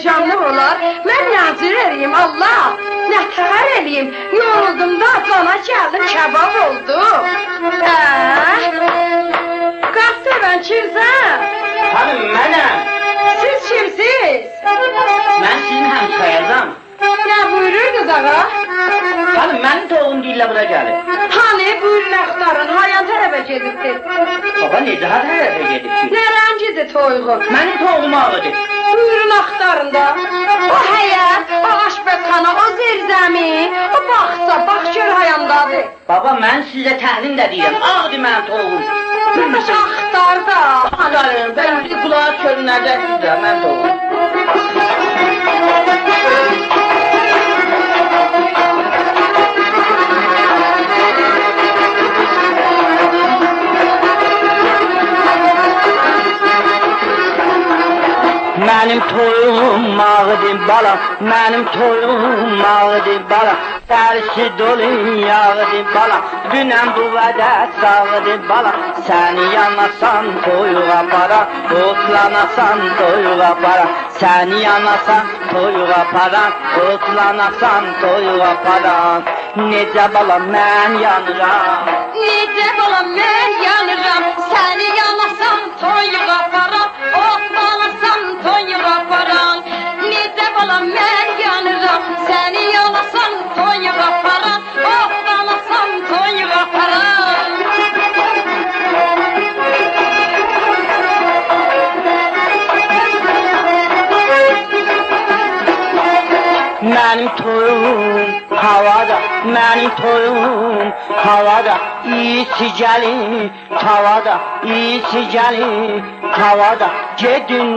həyəcanlı olar. Mən nazir eləyim, Allah. Nə təhər eləyim, yoruldum da, qana gəldim, kəbab oldum. Qalxdı ben kimsən? Hanım mənəm. Siz kimsiz? Mən sizin həmsayazam. Nə buyururdunuz ağa? Hanım mənim toğum deyirlə bura gəlir. Hani buyurun axtarın, hayan tərəfə gedibdir? Baba necə hər tərəfə gedibdir? Nə rəngidir toyğu? Mənim toğum ağıdır. Buyurun axtarın da. O həyət, o aşpəzxana, o zirzəmi, o baxsa, bax gör hayandadır. Baba mən sizə təhlil də deyirəm, ağdır mənim toğum. Baş axtar da. Axtarım, ben bir kulağa çölünlərdə sizə, mənim toğum. Mənim toyum ağıdır bala, mənim toyum ağıdır bala. Dərsi dolu yağıdır bala, dünən bu vədət sağıdır bala. Səni yanasan toyuğa para, otlanasan toyuğa para. Səni yanasan toyuğa para, otlanasan toyuğa para. Necə bala mən yanıram, necə bala mən yanıram. Səni yanasan toyuğa para, otlanasan toyuğa para. Necə bala mən yanıram. Səni yanasan toyuğa para, otlanasan toyuğa para. mənim toyum havada, mənim toyum havada. İyisi gəlir tavada, iyisi gəlir tavada. Gedin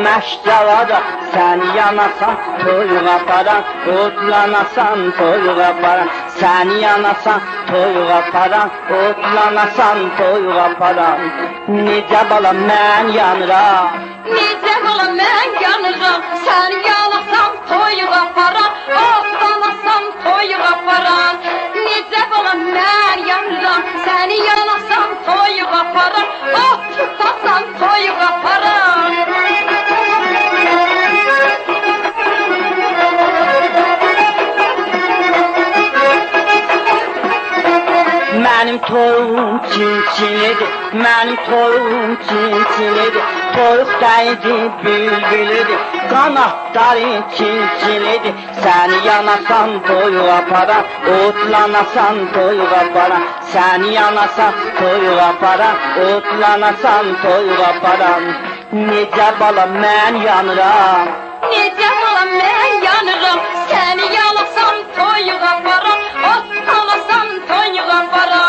Məşcavada, sən yanasan toyuğa para, otlanasan toyuğa para. Sən yanasan toyuğa para, otlanasan toyuğa para. Necə bala mən yanıram, necə bala mən yanıram. Sən yanasan toyuğa para, otlanasan toyuğa para. Necə bala mən yanıram. Səni yanasan toyuğa para, otlanasan toyuğa para. mənim toyum çin-çinidir, mənim toyum çin-çinidir. Toyuq dəydi bülbülüdür, qanatları çin-çinidir. Səni yanasan toyuğa para, otlanasan toyuğa para. Səni yanasan toyuğa para, otlanasan toyuğa para. Necə bala mən yanıram, necə bala mən yanıram. Səni yanasan toyuğa para, otlanasan toyuğa para.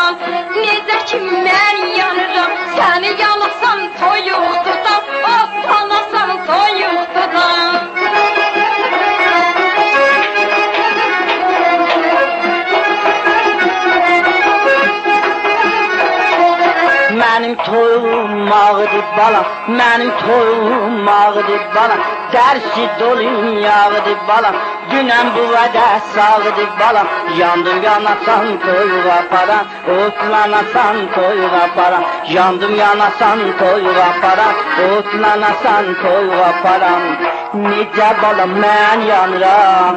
Necə ki mən yanıram. Səni yanasan toyuq tutam, otlanasan toyuq tutam. mənim toyum ağıdır bala, mənim toyum ağıdır bala. Dərsi dolu yağıdır bala, dünən bu vədə sağıdır bala. Yandım yanasan toyuğa para, otlanasan toyuğa para. Yandım yanasan toyuğa para, otlanasan toyuğa para. Necə bala mən yanıram,